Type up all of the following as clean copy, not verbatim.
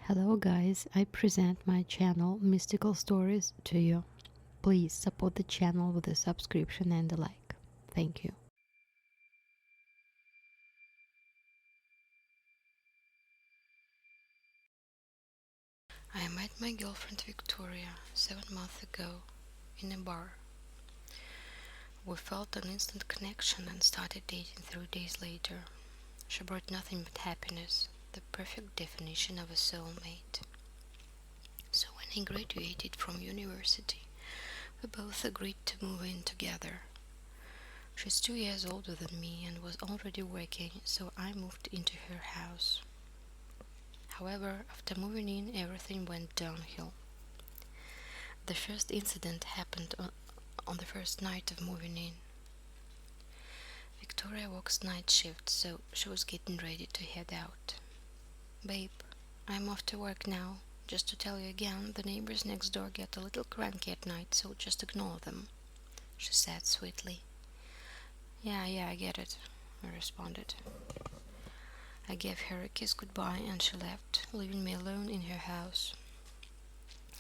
Hello guys, I present my channel Mystical Stories to you. Please support the channel with a subscription and a like. Thank you. I met my girlfriend Victoria 7 months ago in a bar. We felt an instant connection and started dating 3 days later. She brought nothing but happiness, the perfect definition of a soulmate. So when I graduated from university, we both agreed to move in together. She's 2 years older than me and was already working, so I moved into her house. However, after moving in, everything went downhill. The first incident happened on the first night of moving in. Victoria works night shift, so she was getting ready to head out. "Babe, I'm off to work now. Just to tell you again, the neighbors next door get a little cranky at night, so just ignore them," she said sweetly. Yeah, I get it," I responded. I gave her a kiss goodbye and she left, leaving me alone in her house.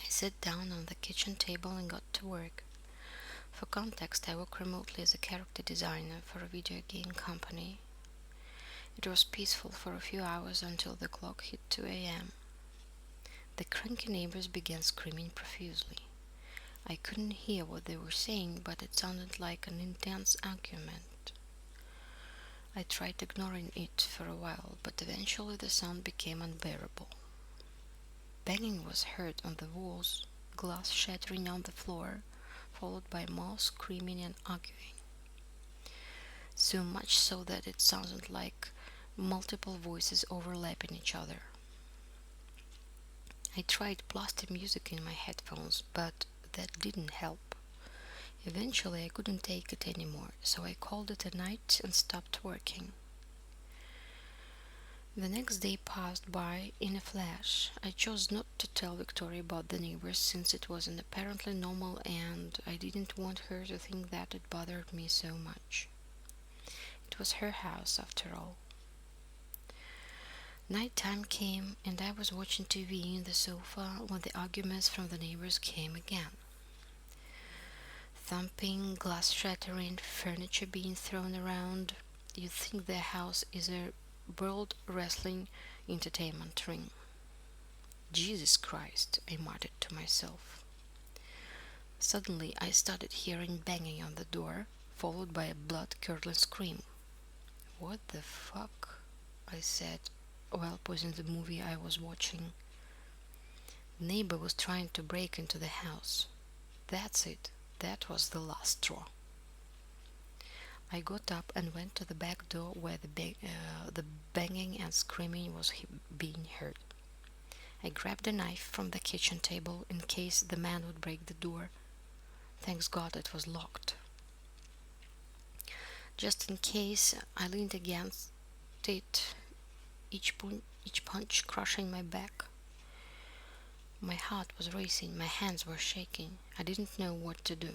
I sat down on the kitchen table and got to work. For context, I work remotely as a character designer for a video game company. It was peaceful for a few hours until the clock hit 2 a.m. The cranky neighbors began screaming profusely. I couldn't hear what they were saying, but it sounded like an intense argument. I tried ignoring it for a while, but eventually the sound became unbearable. Banging was heard on the walls, glass shattering on the floor, followed by more screaming and arguing. So much so that it sounded like multiple voices overlapping each other. I tried blasting music in my headphones, but that didn't help. Eventually I couldn't take it anymore, so I called it a night and stopped working. The next day passed by in a flash. I chose not to tell Victoria about the neighbors since it was apparently normal and I didn't want her to think that it bothered me so much. It was her house after all. Night time came and I was watching TV in the sofa when the arguments from the neighbors came again. Thumping, glass shattering, furniture being thrown around. You'd think their house is a world wrestling entertainment ring. Jesus Christ, I muttered to myself. Suddenly I started hearing banging on the door, followed by a blood-curdling scream. "What the fuck?" I said, while pausing the movie I was watching. The neighbor was trying to break into the house. That's it. That was the last straw. I got up and went to the back door where the banging and screaming was being heard. I grabbed a knife from the kitchen table in case the man would break the door. Thanks God it was locked. Just in case, I leaned against it, each punch crushing my back. My heart was racing, my hands were shaking. I didn't know what to do.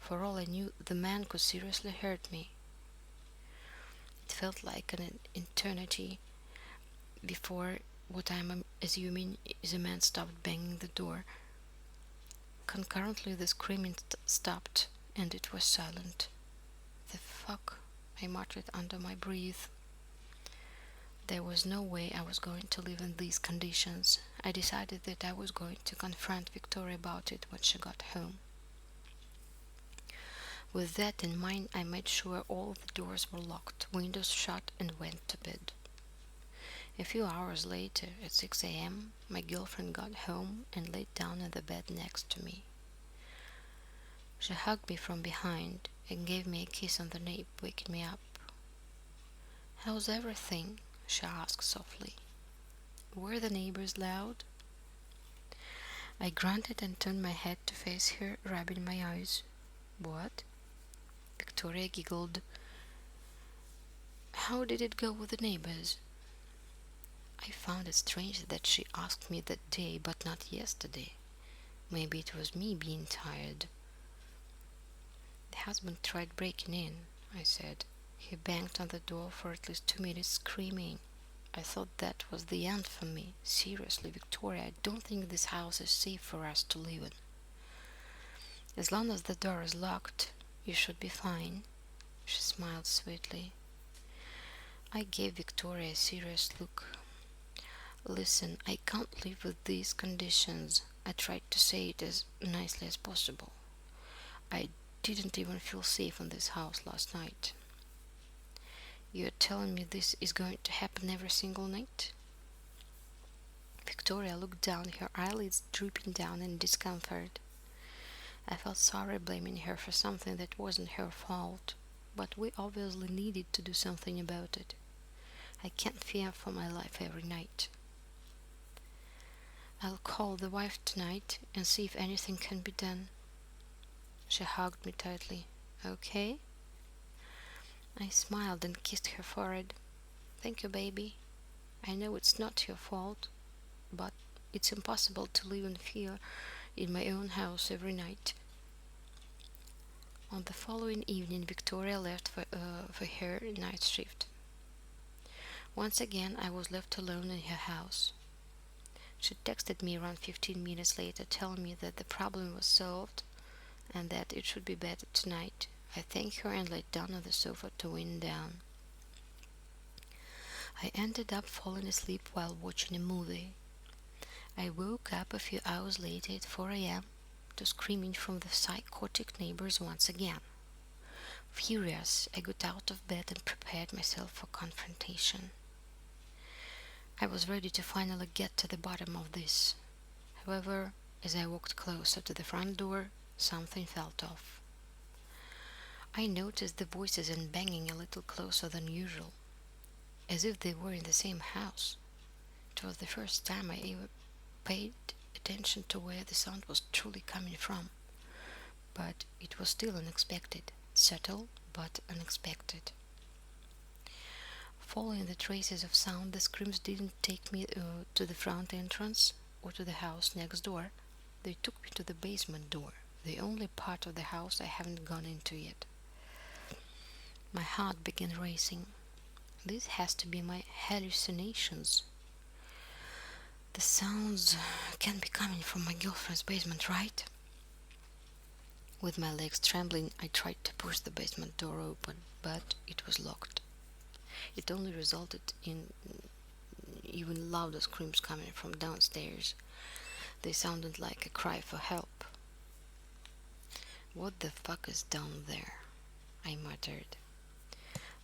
For all I knew, the man could seriously hurt me. It felt like an eternity before what I'm assuming is a man stopped banging the door. Concurrently, the screaming stopped, and it was silent. "The fuck?" I muttered under my breath. There was no way I was going to live in these conditions. I decided that I was going to confront Victoria about it when she got home. With that in mind, I made sure all the doors were locked, windows shut, and went to bed. A few hours later, at 6 a.m., my girlfriend got home and laid down in the bed next to me. She hugged me from behind and gave me a kiss on the nape, waking me up. "How's everything?" she asked softly. "Were the neighbors loud?" I grunted and turned my head to face her, rubbing my eyes. "What?" Victoria giggled. "How did it go with the neighbors?" I found it strange that she asked me that day, but not yesterday. Maybe it was me being tired. "The husband tried breaking in," I said. "He banged on the door for at least 2 minutes, screaming." I thought that was the end for me. Seriously, Victoria, I don't think this house is safe for us to live in. As long as the door is locked, you should be fine. She smiled sweetly. I gave Victoria a serious look. Listen, I can't live with these conditions. I tried to say it as nicely as possible. I didn't even feel safe in this house last night. You're telling me this is going to happen every single night? Victoria looked down, her eyelids drooping down in discomfort. I felt sorry blaming her for something that wasn't her fault, but we obviously needed to do something about it. I can't fear for my life every night. I'll call the wife tonight and see if anything can be done. She hugged me tightly. Okay? I smiled and kissed her forehead. Thank you, baby. I know it's not your fault, but it's impossible to live in fear in my own house every night. On the following evening, Victoria left for her night shift. Once again, I was left alone in her house. She texted me around 15 minutes later, telling me that the problem was solved and that it should be better tonight. I thanked her and lay down on the sofa to wind down. I ended up falling asleep while watching a movie. I woke up a few hours later at 4 a.m. to screaming from the psychotic neighbors once again. Furious, I got out of bed and prepared myself for confrontation. I was ready to finally get to the bottom of this. However, as I walked closer to the front door, something felt off. I noticed the voices and banging a little closer than usual, as if they were in the same house. It was the first time I ever paid attention to where the sound was truly coming from, but it was still unexpected, subtle but unexpected. Following the traces of sound, the screams didn't take me to the front entrance or to the house next door. They took me to the basement door, the only part of the house I haven't gone into yet. My heart began racing. This has to be my hallucinations. The sounds can't be coming from my girlfriend's basement, right? With my legs trembling, I tried to push the basement door open, but it was locked. It only resulted in even louder screams coming from downstairs. They sounded like a cry for help. What the fuck is down there? I muttered.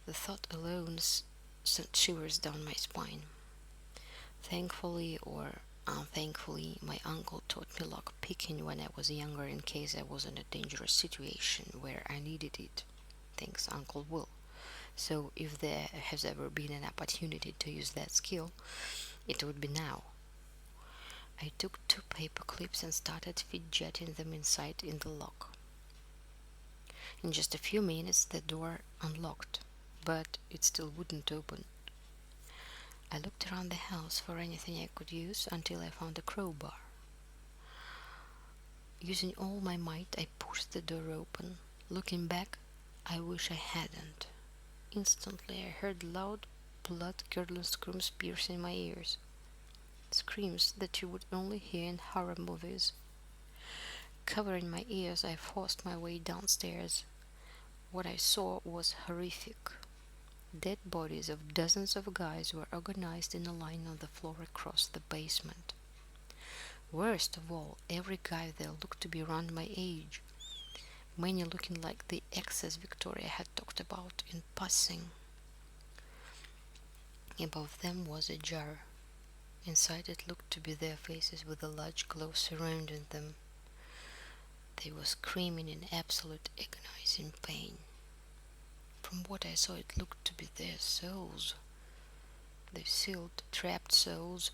The thought alone sent shivers down my spine. Thankfully or unthankfully, my uncle taught me lockpicking when I was younger in case I was in a dangerous situation where I needed it. Thanks, Uncle Will. So if there has ever been an opportunity to use that skill, it would be now. I took 2 paper clips and started fidgeting them inside in the lock. In just a few minutes the door unlocked, but it still wouldn't open. I looked around the house for anything I could use until I found a crowbar. Using all my might, I pushed the door open. Looking back, I wish I hadn't. Instantly, I heard loud, blood-curdling screams piercing my ears. Screams that you would only hear in horror movies. Covering my ears, I forced my way downstairs. What I saw was horrific. Dead bodies of dozens of guys were organized in a line on the floor across the basement. Worst of all, every guy there looked to be around my age, many looking like the exes Victoria had talked about in passing. Above them was a jar. Inside it looked to be their faces with a large glow surrounding them. They were screaming in absolute agonizing pain. From what I saw, it looked to be their souls. The sealed, trapped souls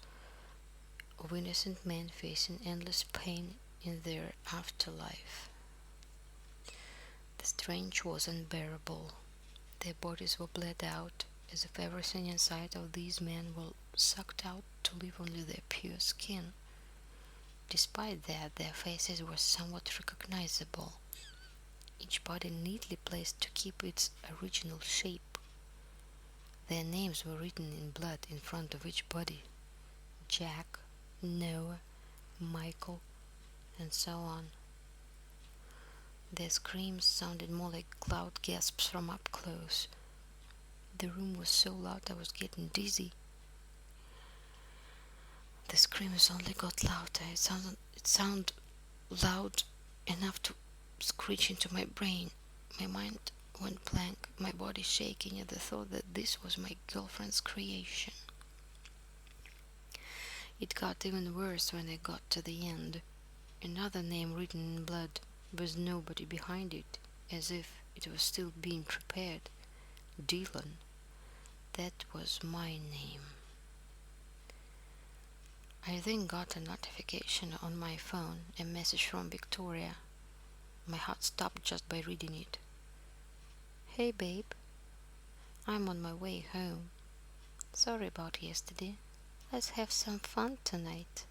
of innocent men facing endless pain in their afterlife. The stench was unbearable. Their bodies were bled out, as if everything inside of these men were sucked out to leave only their pure skin. Despite that, their faces were somewhat recognizable, each body neatly placed to keep its original shape. Their names were written in blood in front of each body: Jack, Noah, Michael, and so on. Their screams sounded more like loud gasps from up close. The room was so loud I was getting dizzy. The screams only got louder. It sounded loud enough to screech into my brain. My mind went blank, my body shaking at the thought that this was my girlfriend's creation. It got even worse when I got to the end. Another name written in blood, with nobody behind it, as if it was still being prepared. Dylan. That was my name. I then got a notification on my phone, a message from Victoria. My heart stopped just by reading it. Hey babe, I'm on my way home. Sorry about yesterday. Let's have some fun tonight.